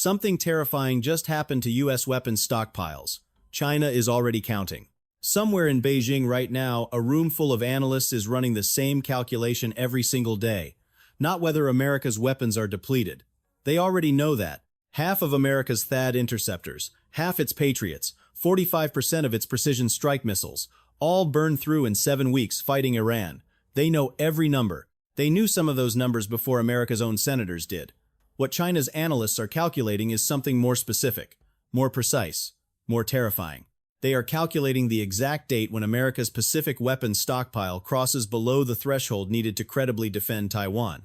Something terrifying just happened to US weapons stockpiles. China is already counting. Somewhere in Beijing right now, a room full of analysts is running the same calculation every single day. Not whether America's weapons are depleted. They already know that. Half of America's THAAD interceptors, half its Patriots, 45% of its precision strike missiles, all burned through in 7 weeks fighting Iran. They know every number. They knew some of those numbers before America's own senators did. What China's analysts are calculating is something more specific, more precise, more terrifying. They are calculating the exact date when America's Pacific weapons stockpile crosses below the threshold needed to credibly defend Taiwan.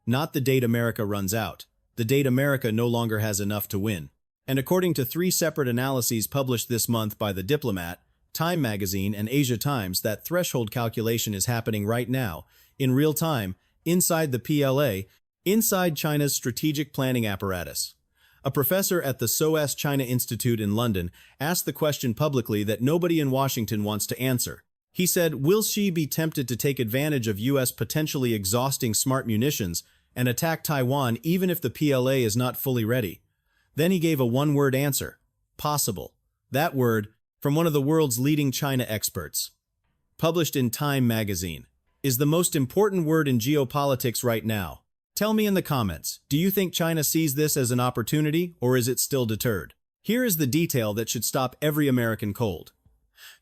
Not the date America runs out, the date America no longer has enough to win. And according to 3 separate analyses published this month by The Diplomat, Time magazine, and Asia Times, that threshold calculation is happening right now, in real time, inside the PLA, inside China's strategic planning apparatus. A professor at the SOAS China Institute in London asked the question publicly that nobody in Washington wants to answer. He said, will Xi be tempted to take advantage of US potentially exhausting smart munitions and attack Taiwan even if the PLA is not fully ready? Then he gave a one-word answer: possible. That word, from one of the world's leading China experts. Published in Time magazine, is the most important word in geopolitics right now. Tell me in the comments, do you think China sees this as an opportunity, or is it still deterred? Here is the detail that should stop every American cold.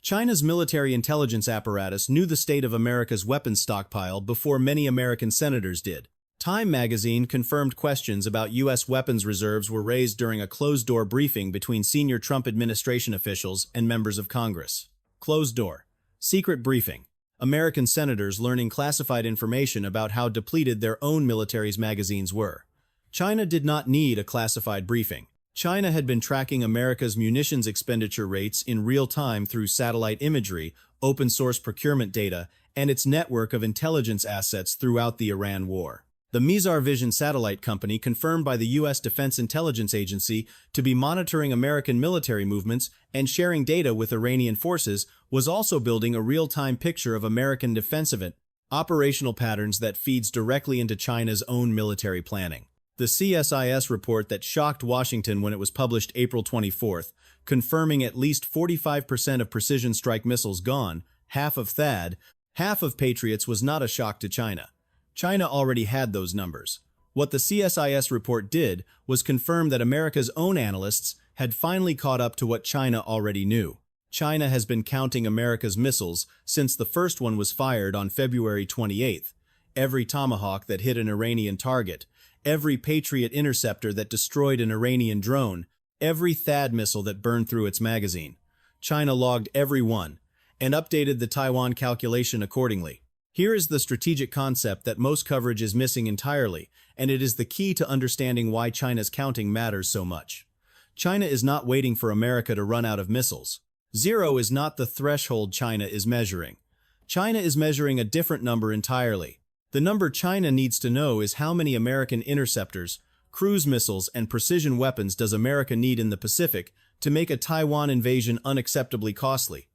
China's military intelligence apparatus knew the state of America's weapons stockpile before many American senators did. Time magazine confirmed questions about U.S. weapons reserves were raised during a closed-door briefing between senior Trump administration officials and members of Congress. Closed door. Secret briefing. American senators learning classified information about how depleted their own military's magazines were. China did not need a classified briefing. China had been tracking America's munitions expenditure rates in real time through satellite imagery, open-source procurement data, and its network of intelligence assets throughout the Iran war. The Mizar Vision satellite company, confirmed by the U.S. Defense Intelligence Agency to be monitoring American military movements and sharing data with Iranian forces, was also building a real-time picture of American defensive operational patterns that feeds directly into China's own military planning. The CSIS report that shocked Washington when it was published April 24th, confirming at least 45% of precision strike missiles gone, half of THAAD, half of Patriots, was not a shock to China. China already had those numbers. What the CSIS report did was confirm that America's own analysts had finally caught up to what China already knew. China has been counting America's missiles since the first one was fired on February 28th. Every Tomahawk that hit an Iranian target, every Patriot interceptor that destroyed an Iranian drone, every THAAD missile that burned through its magazine. China logged every one and updated the Taiwan calculation accordingly. Here is the strategic concept that most coverage is missing entirely, and it is the key to understanding why China's counting matters so much. China is not waiting for America to run out of missiles. 0 is not the threshold China is measuring. China is measuring a different number entirely. The number China needs to know is how many American interceptors, cruise missiles, and precision weapons does America need in the Pacific to make a Taiwan invasion unacceptably costly.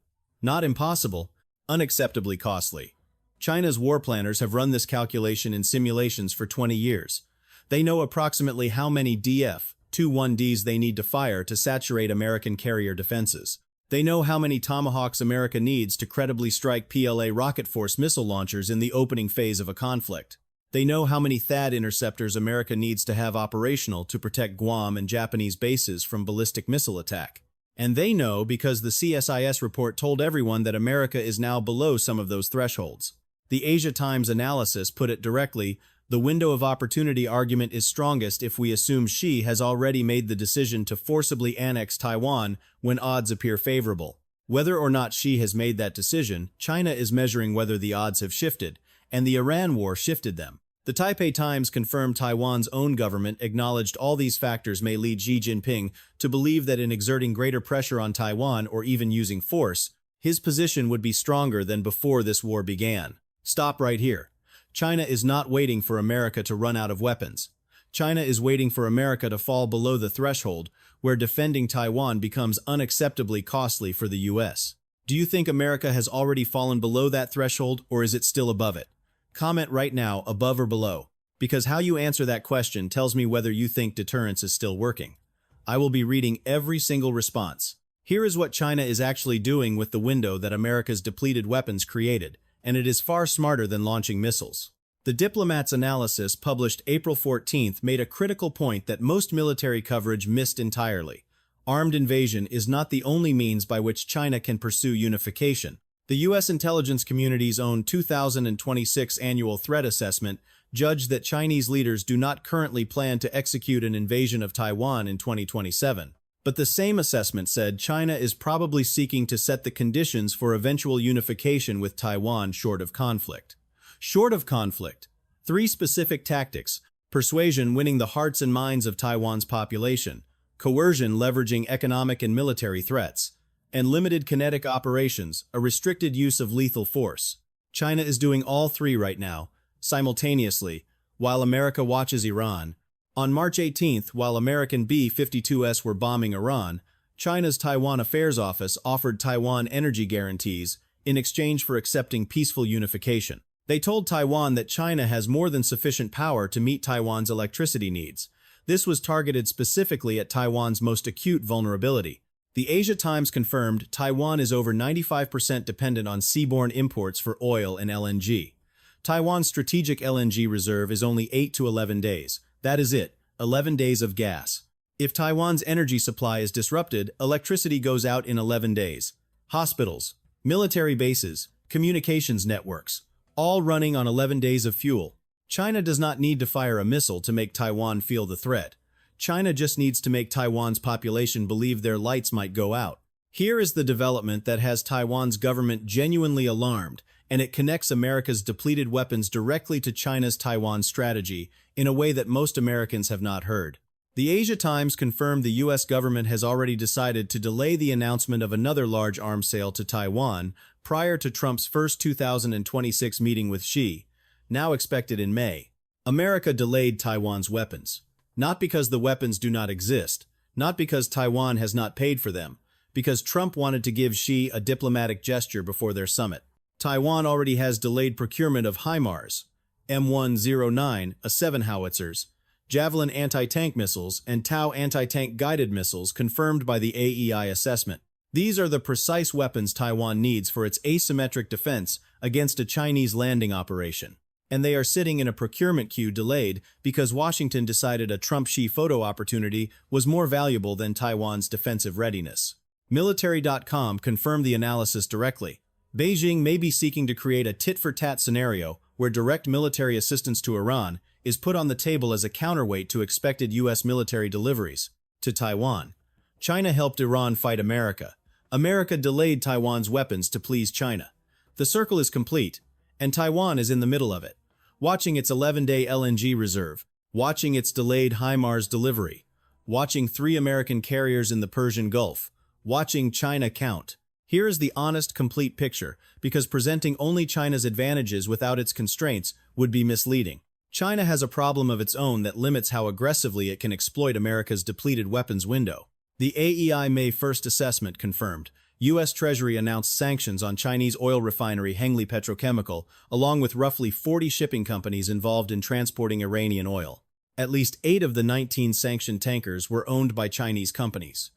Not impossible, unacceptably costly. China's war planners have run this calculation in simulations for 20 years. They know approximately how many DF-21Ds they need to fire to saturate American carrier defenses. They know how many Tomahawks America needs to credibly strike PLA rocket force missile launchers in the opening phase of a conflict. They know how many THAAD interceptors America needs to have operational to protect Guam and Japanese bases from ballistic missile attack. And they know because the CSIS report told everyone that America is now below some of those thresholds. The Asia Times analysis put it directly: the window of opportunity argument is strongest if we assume Xi has already made the decision to forcibly annex Taiwan when odds appear favorable. Whether or not Xi has made that decision, China is measuring whether the odds have shifted, and the Iran war shifted them. The Taipei Times confirmed Taiwan's own government acknowledged all these factors may lead Xi Jinping to believe that in exerting greater pressure on Taiwan or even using force, his position would be stronger than before this war began. Stop right here. China is not waiting for America to run out of weapons. China is waiting for America to fall below the threshold where defending Taiwan becomes unacceptably costly for the US. Do you think America has already fallen below that threshold, or is it still above it? Comment right now, above or below, because how you answer that question tells me whether you think deterrence is still working. I will be reading every single response. Here is what China is actually doing with the window that America's depleted weapons created, and it is far smarter than launching missiles. The Diplomat's analysis published April 14th made a critical point that most military coverage missed entirely. Armed invasion is not the only means by which China can pursue unification. The U.S. intelligence community's own 2026 annual threat assessment judged that Chinese leaders do not currently plan to execute an invasion of Taiwan in 2027. But the same assessment said China is probably seeking to set the conditions for eventual unification with Taiwan short of conflict. Short of conflict. 3 specific tactics: persuasion winning the hearts and minds of Taiwan's population, coercion leveraging economic and military threats, and limited kinetic operations, a restricted use of lethal force. China is doing all 3 right now, simultaneously, while America watches Iran. On March 18th, while American B-52s were bombing Iran, China's Taiwan Affairs Office offered Taiwan energy guarantees in exchange for accepting peaceful unification. They told Taiwan that China has more than sufficient power to meet Taiwan's electricity needs. This was targeted specifically at Taiwan's most acute vulnerability. The Asia Times confirmed Taiwan is over 95% dependent on seaborne imports for oil and LNG. Taiwan's strategic LNG reserve is only 8 to 11 days. That is it, 11 days of gas. If Taiwan's energy supply is disrupted, electricity goes out in 11 days. Hospitals, military bases, communications networks, all running on 11 days of fuel. China does not need to fire a missile to make Taiwan feel the threat. China just needs to make Taiwan's population believe their lights might go out. Here is the development that has Taiwan's government genuinely alarmed, and it connects America's depleted weapons directly to China's Taiwan strategy in a way that most Americans have not heard. The Asia Times confirmed the U.S. government has already decided to delay the announcement of another large arms sale to Taiwan prior to Trump's first 2026 meeting with Xi, now expected in May. America delayed Taiwan's weapons. Not because the weapons do not exist, not because Taiwan has not paid for them, because Trump wanted to give Xi a diplomatic gesture before their summit. Taiwan already has delayed procurement of HIMARS, M109, A-7 howitzers, Javelin anti-tank missiles, and Tau anti-tank guided missiles confirmed by the AEI assessment. These are the precise weapons Taiwan needs for its asymmetric defense against a Chinese landing operation. And they are sitting in a procurement queue delayed because Washington decided a Trump-Xi photo opportunity was more valuable than Taiwan's defensive readiness. Military.com confirmed the analysis directly. Beijing may be seeking to create a tit-for-tat scenario where direct military assistance to Iran is put on the table as a counterweight to expected U.S. military deliveries to Taiwan. China helped Iran fight America. America delayed Taiwan's weapons to please China. The circle is complete, and Taiwan is in the middle of it, watching its 11-day LNG reserve, watching its delayed HIMARS delivery, watching 3 American carriers in the Persian Gulf, watching China count. Here is the honest, complete picture, because presenting only China's advantages without its constraints would be misleading. China has a problem of its own that limits how aggressively it can exploit America's depleted weapons window. The AEI May 1st assessment confirmed. U.S. Treasury announced sanctions on Chinese oil refinery Hengli Petrochemical, along with roughly 40 shipping companies involved in transporting Iranian oil. At least 8 of the 19 sanctioned tankers were owned by Chinese companies.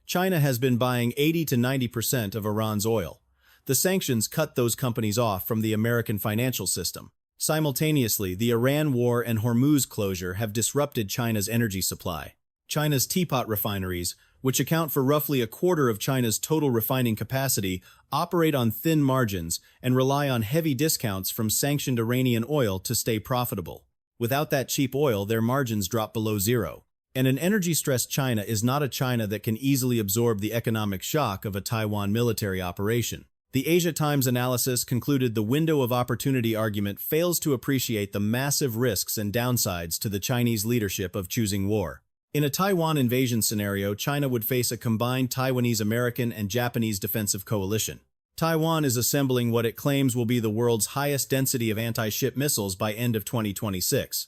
China has been buying 80 to 90% of Iran's oil. The sanctions cut those companies off from the American financial system. Simultaneously, the Iran war and Hormuz closure have disrupted China's energy supply. China's teapot refineries, which account for roughly a quarter of China's total refining capacity, operate on thin margins and rely on heavy discounts from sanctioned Iranian oil to stay profitable. Without that cheap oil, their margins drop below zero. And an energy-stressed China is not a China that can easily absorb the economic shock of a Taiwan military operation. The Asia Times analysis concluded the window of opportunity argument fails to appreciate the massive risks and downsides to the Chinese leadership of choosing war. In a Taiwan invasion scenario, China would face a combined Taiwanese-American and Japanese defensive coalition. Taiwan is assembling what it claims will be the world's highest density of anti-ship missiles by end of 2026.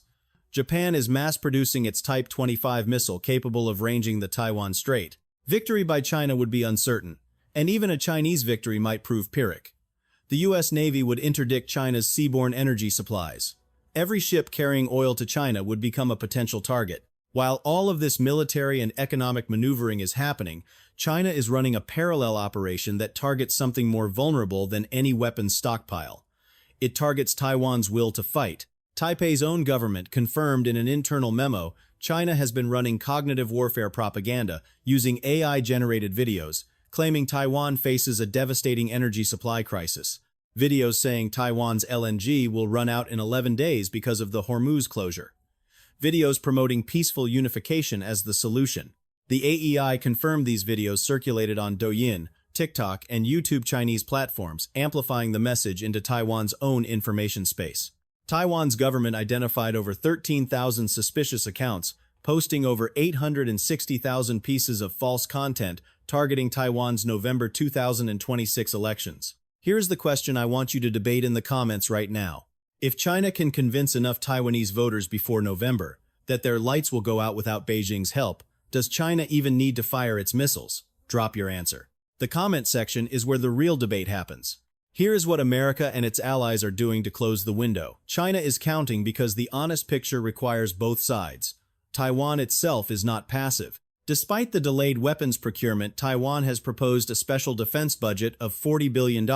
Japan is mass-producing its Type 25 missile capable of ranging the Taiwan Strait. Victory by China would be uncertain, and even a Chinese victory might prove Pyrrhic. The U.S. Navy would interdict China's seaborne energy supplies. Every ship carrying oil to China would become a potential target. While all of this military and economic maneuvering is happening, China is running a parallel operation that targets something more vulnerable than any weapons stockpile. It targets Taiwan's will to fight. Taipei's own government confirmed in an internal memo China has been running cognitive warfare propaganda using AI-generated videos, claiming Taiwan faces a devastating energy supply crisis. Videos saying Taiwan's LNG will run out in 11 days because of the Hormuz closure. Videos promoting peaceful unification as the solution. The AEI confirmed these videos circulated on Douyin, TikTok, and YouTube Chinese platforms, amplifying the message into Taiwan's own information space. Taiwan's government identified over 13,000 suspicious accounts, posting over 860,000 pieces of false content targeting Taiwan's November 2026 elections. Here's the question I want you to debate in the comments right now. If China can convince enough Taiwanese voters before November that their lights will go out without Beijing's help, does China even need to fire its missiles? Drop your answer. The comment section is where the real debate happens. Here is what America and its allies are doing to close the window. China is counting because the honest picture requires both sides. Taiwan itself is not passive. Despite the delayed weapons procurement, Taiwan has proposed a special defense budget of $40 billion,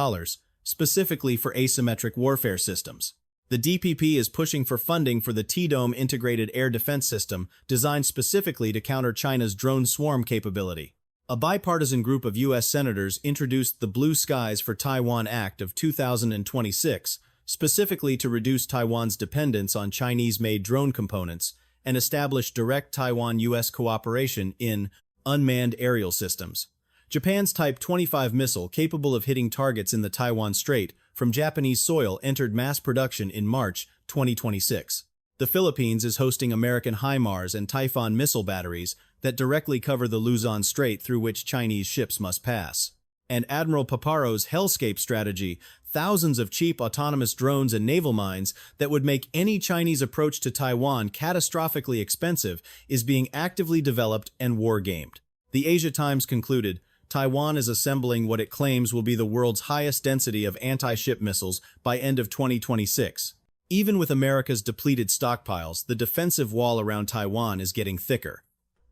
specifically for asymmetric warfare systems. The DPP is pushing for funding for the T-Dome integrated air defense system designed specifically to counter China's drone swarm capability. A bipartisan group of U.S. senators introduced the Blue Skies for Taiwan Act of 2026, specifically to reduce Taiwan's dependence on Chinese-made drone components and establish direct Taiwan-U.S. cooperation in unmanned aerial systems. Japan's Type 25 missile, capable of hitting targets in the Taiwan Strait from Japanese soil, entered mass production in March 2026. The Philippines is hosting American HIMARS and Typhoon missile batteries that directly cover the Luzon Strait through which Chinese ships must pass. And Admiral Paparo's Hellscape strategy, thousands of cheap autonomous drones and naval mines that would make any Chinese approach to Taiwan catastrophically expensive, is being actively developed and war-gamed. The Asia Times concluded, Taiwan is assembling what it claims will be the world's highest density of anti-ship missiles by end of 2026. Even with America's depleted stockpiles, the defensive wall around Taiwan is getting thicker.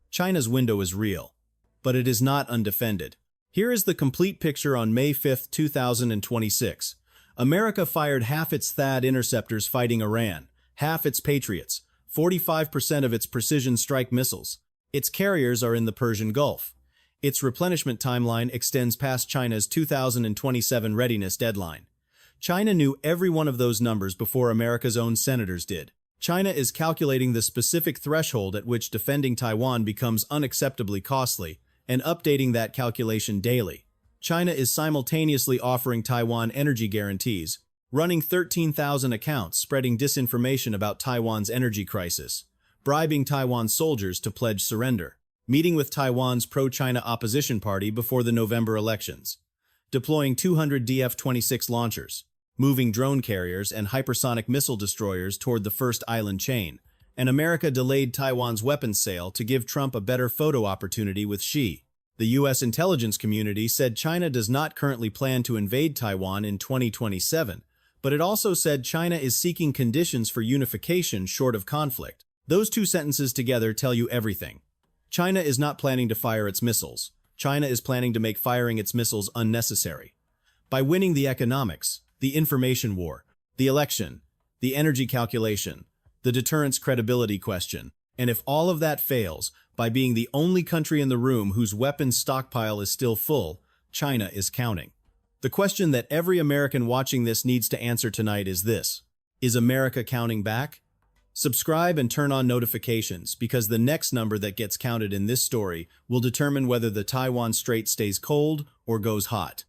China's window is real, but it is not undefended. Here is the complete picture on May 5, 2026. America fired half its THAAD interceptors fighting Iran, half its Patriots, 45% of its precision strike missiles. Its carriers are in the Persian Gulf. Its replenishment timeline extends past China's 2027 readiness deadline. China knew every one of those numbers before America's own senators did. China is calculating the specific threshold at which defending Taiwan becomes unacceptably costly, and updating that calculation daily. China is simultaneously offering Taiwan energy guarantees, running 13,000 accounts spreading disinformation about Taiwan's energy crisis, bribing Taiwan soldiers to pledge surrender, meeting with Taiwan's pro-China opposition party before the November elections, deploying 200 DF-26 launchers, moving drone carriers and hypersonic missile destroyers toward the first island chain, and America delayed Taiwan's weapons sale to give Trump a better photo opportunity with Xi. The U.S. intelligence community said China does not currently plan to invade Taiwan in 2027, but it also said China is seeking conditions for unification short of conflict. Those two sentences together tell you everything. China is not planning to fire its missiles. China is planning to make firing its missiles unnecessary. By winning the economics, the information war, the election, the energy calculation, the deterrence credibility question, and if all of that fails, by being the only country in the room whose weapons stockpile is still full, China is counting. The question that every American watching this needs to answer tonight is this: is America counting back? Subscribe and turn on notifications, because the next number that gets counted in this story will determine whether the Taiwan Strait stays cold or goes hot.